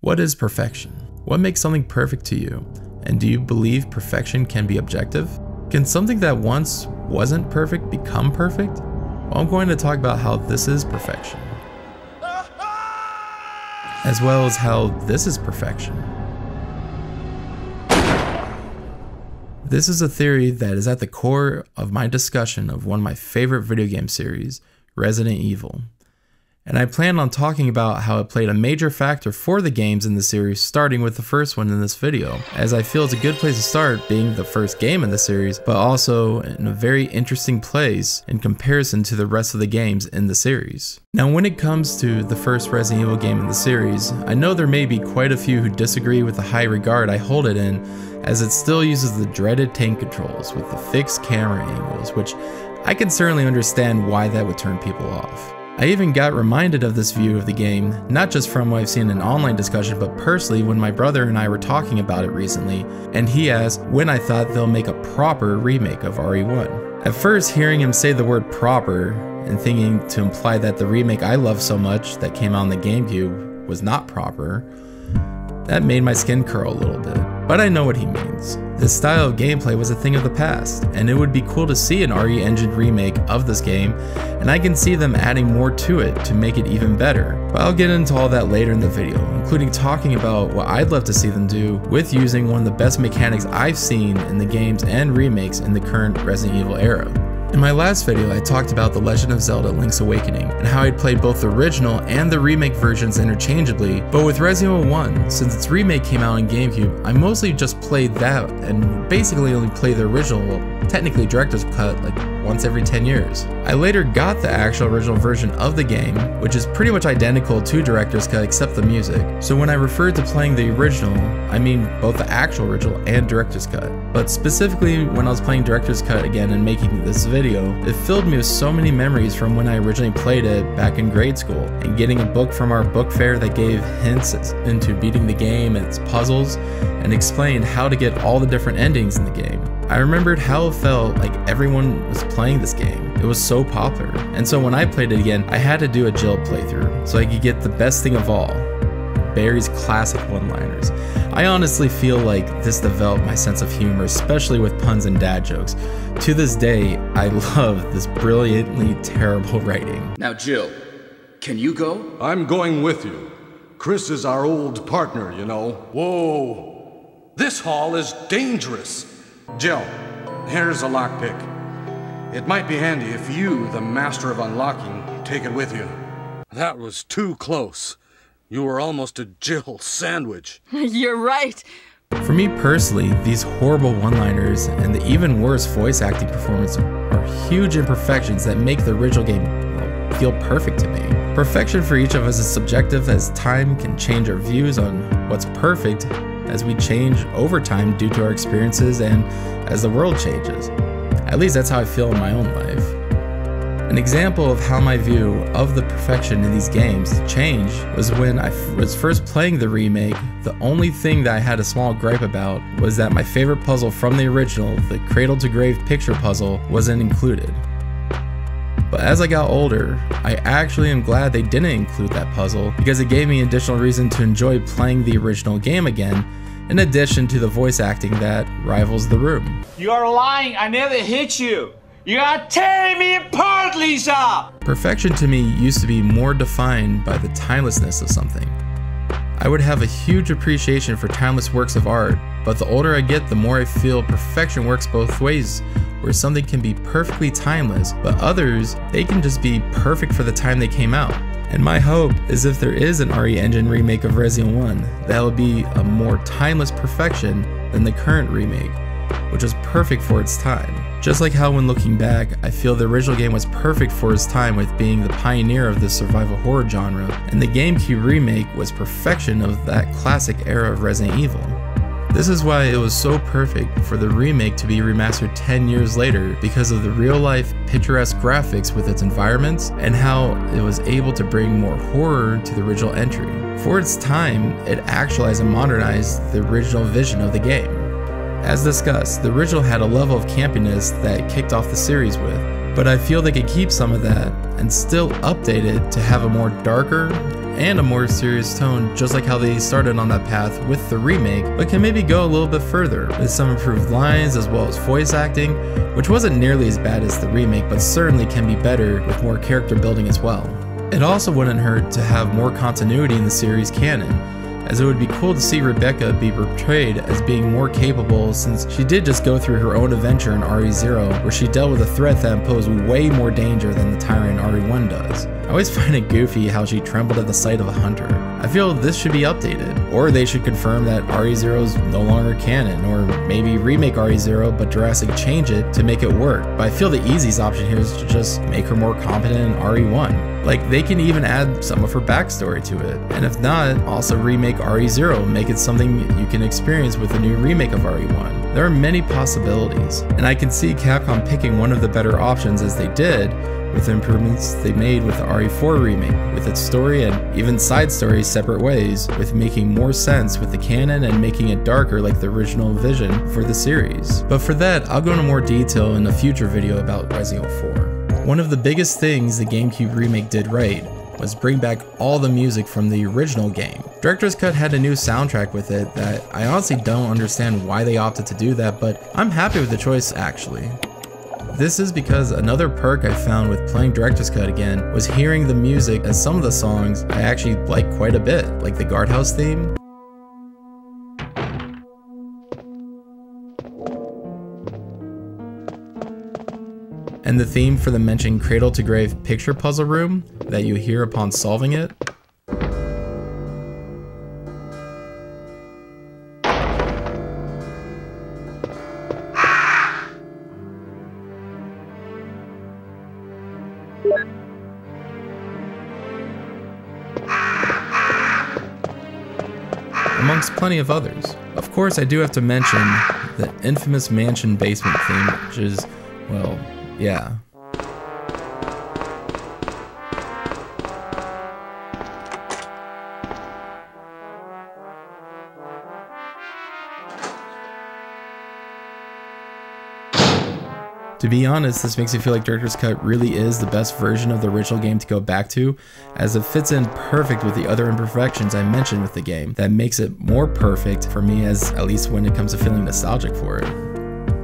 What is perfection? What makes something perfect to you? And do you believe perfection can be objective? Can something that once wasn't perfect become perfect? Well, I'm going to talk about how this is perfection, as well as how this is perfection. This is a theory that is at the core of my discussion of one of my favorite video game series, Resident Evil. And I plan on talking about how it played a major factor for the games in the series, starting with the first one in this video, as I feel it's a good place to start, being the first game in the series, but also in a very interesting place in comparison to the rest of the games in the series. Now, when it comes to the first Resident Evil game in the series, I know there may be quite a few who disagree with the high regard I hold it in, as it still uses the dreaded tank controls with the fixed camera angles, which I can certainly understand why that would turn people off. I even got reminded of this view of the game, not just from what I've seen in online discussion, but personally when my brother and I were talking about it recently, and he asked when I thought they'll make a proper remake of RE1. At first, hearing him say the word proper, and thinking to imply that the remake I love so much that came out on the GameCube was not proper, that made my skin curl a little bit. But I know what he means. This style of gameplay was a thing of the past, and it would be cool to see an RE Enginge remake of this game, and I can see them adding more to it to make it even better. But I'll get into all that later in the video, including talking about what I'd love to see them do with using one of the best mechanics I've seen in the games and remakes in the current Resident Evil era. In my last video, I talked about The Legend of Zelda: Link's Awakening and how I'd played both the original and the remake versions interchangeably, but with Resident Evil 1, since its remake came out on GameCube, I mostly just played that and basically only played the original, well, technically director's cut, like once every 10 years. I later got the actual original version of the game, which is pretty much identical to director's cut except the music. So when I referred to playing the original, I mean both the actual original and director's cut. But specifically when I was playing director's cut again and making this video, it filled me with so many memories from when I originally played it back in grade school, and getting a book from our book fair that gave hints into beating the game and its puzzles, and explained how to get all the different endings in the game. I remembered how it felt like everyone was playing this game. It was so popular, and so when I played it again, I had to do a Jill playthrough so I could get the best thing of all, Barry's classic one-liners. I honestly feel like this developed my sense of humor, especially with puns and dad jokes. To this day, I love this brilliantly terrible writing. Now Jill, can you go? I'm going with you. Chris is our old partner, you know. Whoa, this hall is dangerous. Jill, here's a lockpick. It might be handy if you, the master of unlocking, take it with you. That was too close. You were almost a Jill sandwich. You're right. For me personally, these horrible one-liners and the even worse voice acting performance are huge imperfections that make the original game, well, feel perfect to me. Perfection for each of us is subjective, as time can change our views on what's perfect as we change over time due to our experiences and as the world changes. At least that's how I feel in my own life. An example of how my view of the perfection in these games changed was when I was first playing the remake. The only thing that I had a small gripe about was that my favorite puzzle from the original, the cradle to grave picture puzzle, wasn't included. But as I got older, I actually am glad they didn't include that puzzle, because it gave me additional reason to enjoy playing the original game again, in addition to the voice acting that rivals The Room. You are lying, I never hit you! You are tearing me apart, Lisa! Perfection to me used to be more defined by the timelessness of something. I would have a huge appreciation for timeless works of art, but the older I get, the more I feel perfection works both ways, where something can be perfectly timeless, but others, they can just be perfect for the time they came out. And my hope is if there is an RE Enginge remake of Resident Evil 1, that will be a more timeless perfection than the current remake, which was perfect for its time. Just like how when looking back, I feel the original game was perfect for its time with being the pioneer of the survival horror genre, and the GameCube remake was perfection of that classic era of Resident Evil. This is why it was so perfect for the remake to be remastered 10 years later, because of the real-life picturesque graphics with its environments and how it was able to bring more horror to the original entry. For its time, it actualized and modernized the original vision of the game. As discussed, the original had a level of campiness that it kicked off the series with, but I feel they could keep some of that and still update it to have a more darker and a more serious tone, just like how they started on that path with the remake, but can maybe go a little bit further with some improved lines as well as voice acting, which wasn't nearly as bad as the remake, but certainly can be better with more character building as well. It also wouldn't hurt to have more continuity in the series canon, as it would be cool to see Rebecca be portrayed as being more capable, since she did just go through her own adventure in RE Zero, where she dealt with a threat that posed way more danger than the tyrant RE1 does. I always find it goofy how she trembled at the sight of a hunter. I feel this should be updated, or they should confirm that RE Zero is no longer canon, or maybe remake RE Zero but drastically change it to make it work. But I feel the easiest option here is to just make her more competent in RE1. Like, they can even add some of her backstory to it, and if not, also remake RE Zero, make it something you can experience with a new remake of RE1. There are many possibilities, and I can see Capcom picking one of the better options, as they did with the improvements they made with the RE4 remake, with its story and even side stories separate ways, with making more sense with the canon and making it darker like the original vision for the series. But for that, I'll go into more detail in a future video about Resident Evil 4. One of the biggest things the GameCube remake did right was bring back all the music from the original game. Director's Cut had a new soundtrack with it that I honestly don't understand why they opted to do that, but I'm happy with the choice actually. This is because another perk I found with playing Director's Cut again was hearing the music, as some of the songs I actually like quite a bit, like the guardhouse theme. And the theme for the mentioned Cradle to Grave picture puzzle room that you hear upon solving it. Amongst plenty of others. Of course, I do have to mention the infamous mansion basement theme, which is, well, yeah. To be honest, this makes me feel like Director's Cut really is the best version of the original game to go back to, as it fits in perfect with the other imperfections I mentioned with the game that makes it more perfect for me, as at least when it comes to feeling nostalgic for it.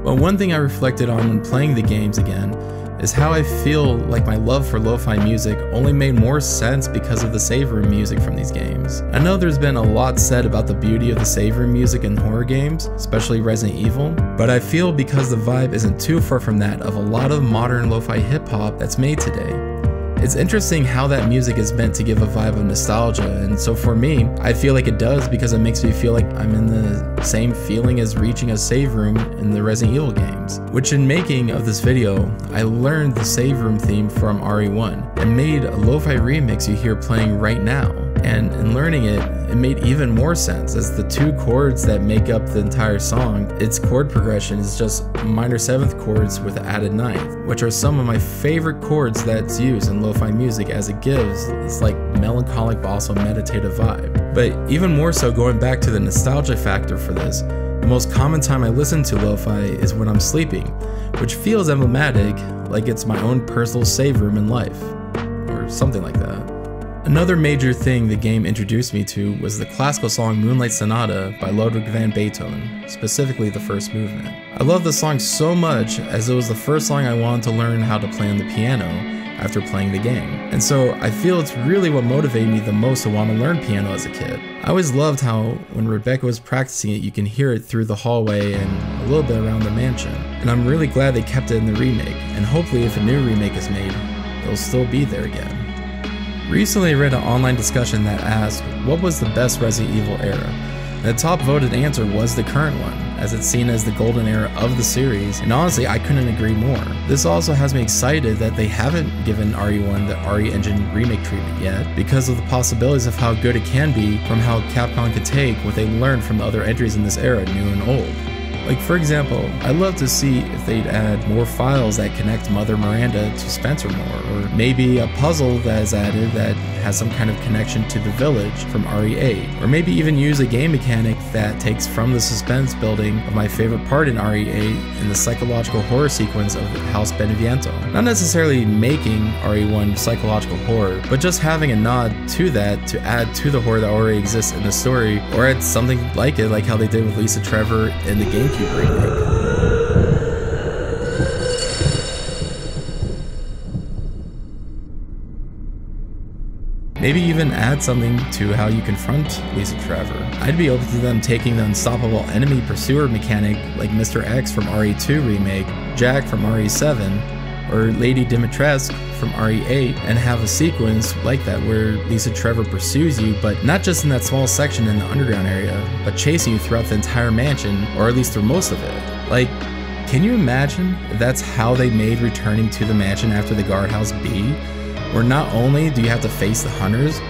But one thing I reflected on when playing the games again is how I feel like my love for lo-fi music only made more sense because of the save room music from these games. I know there's been a lot said about the beauty of the save room music in horror games, especially Resident Evil, but I feel because the vibe isn't too far from that of a lot of modern lo-fi hip-hop that's made today. It's interesting how that music is meant to give a vibe of nostalgia, and so for me, I feel like it does because it makes me feel like I'm in the same feeling as reaching a save room in the Resident Evil games. Which in making of this video, I learned the save room theme from RE1 and made a lo-fi remix you hear playing right now. And in learning it, it made even more sense, as the two chords that make up the entire song, its chord progression is just minor 7th chords with added 9th, which are some of my favorite chords that's used in lo-fi music, as it gives this like melancholic but also meditative vibe. But even more so, going back to the nostalgia factor for this, the most common time I listen to lo-fi is when I'm sleeping, which feels emblematic, like it's my own personal save room in life, or something like that. Another major thing the game introduced me to was the classical song Moonlight Sonata by Ludwig van Beethoven, specifically the first movement. I love the song so much, as it was the first song I wanted to learn how to play on the piano after playing the game. And so I feel it's really what motivated me the most to want to learn piano as a kid. I always loved how when Rebecca was practicing it, you can hear it through the hallway and a little bit around the mansion. And I'm really glad they kept it in the remake, and hopefully if a new remake is made, it'll still be there again. Recently I read an online discussion that asked what was the best Resident Evil era. The top voted answer was the current one, as it's seen as the golden era of the series, and honestly I couldn't agree more. This also has me excited that they haven't given RE1 the RE Engine remake treatment yet, because of the possibilities of how good it can be from how Capcom could take what they learned from the other entries in this era, new and old. Like for example, I'd love to see if they'd add more files that connect Mother Miranda to Spencer more, or maybe a puzzle that is added that has some kind of connection to the village from RE8, or maybe even use a game mechanic that takes from the suspense building of my favorite part in RE8 in the psychological horror sequence of House Beneviento. Not necessarily making RE1 psychological horror, but just having a nod to that to add to the horror that already exists in the story, or add something like it, like how they did with Lisa Trevor in the GameCube remake. Maybe even add something to how you confront Lisa Trevor. I'd be open to them taking the unstoppable enemy pursuer mechanic like Mr. X from RE2 remake, Jack from RE7, or Lady Dimitrescu from RE8 and have a sequence like that where Lisa Trevor pursues you, but not just in that small section in the underground area, but chasing you throughout the entire mansion, or at least through most of it. Like, can you imagine if that's how they made returning to the mansion after the guardhouse be? Where not only do you have to face the hunters,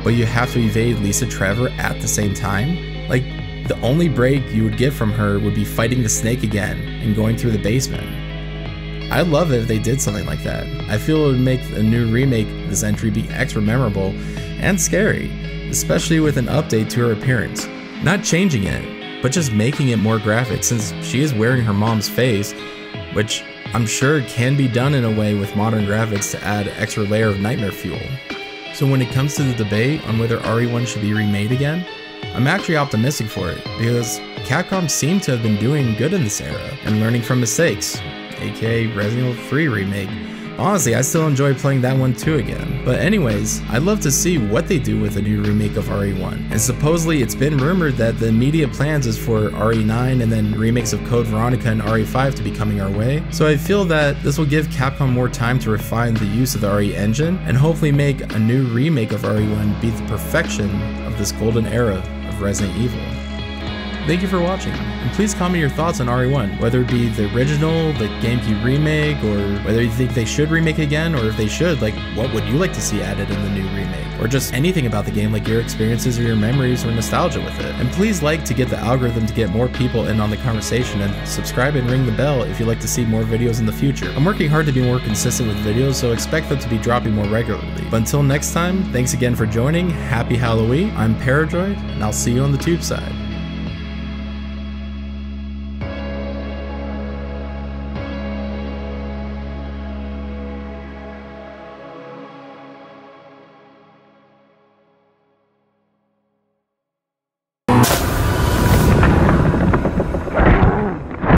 but you have to evade Lisa Trevor at the same time? Like, the only break you would get from her would be fighting the snake again and going through the basement. I'd love it if they did something like that. I feel it would make a new remake this entry be extra memorable and scary, especially with an update to her appearance. Not changing it, but just making it more graphic since she is wearing her mom's face, which I'm sure can be done in a way with modern graphics to add extra layer of nightmare fuel. So when it comes to the debate on whether RE1 should be remade again, I'm actually optimistic for it because Capcom seemed to have been doing good in this era and learning from mistakes, aka Resident Evil 3 remake. Honestly, I still enjoy playing that one too again. But anyways, I'd love to see what they do with a new remake of RE1. And supposedly it's been rumored that the immediate plans is for RE9 and then remakes of Code Veronica and RE5 to be coming our way. So I feel that this will give Capcom more time to refine the use of the RE engine and hopefully make a new remake of RE1 be the perfection of this golden era of Resident Evil. Thank you for watching, and please comment your thoughts on RE1, whether it be the original, the GameCube remake, or whether you think they should remake again, or if they should, like what would you like to see added in the new remake, or just anything about the game like your experiences or your memories or nostalgia with it. And please like to get the algorithm to get more people in on the conversation, and subscribe and ring the bell if you'd like to see more videos in the future. I'm working hard to be more consistent with videos, so expect them to be dropping more regularly. But until next time, thanks again for joining, happy Halloween, I'm ParUhDroyd, and I'll see you on the tube side.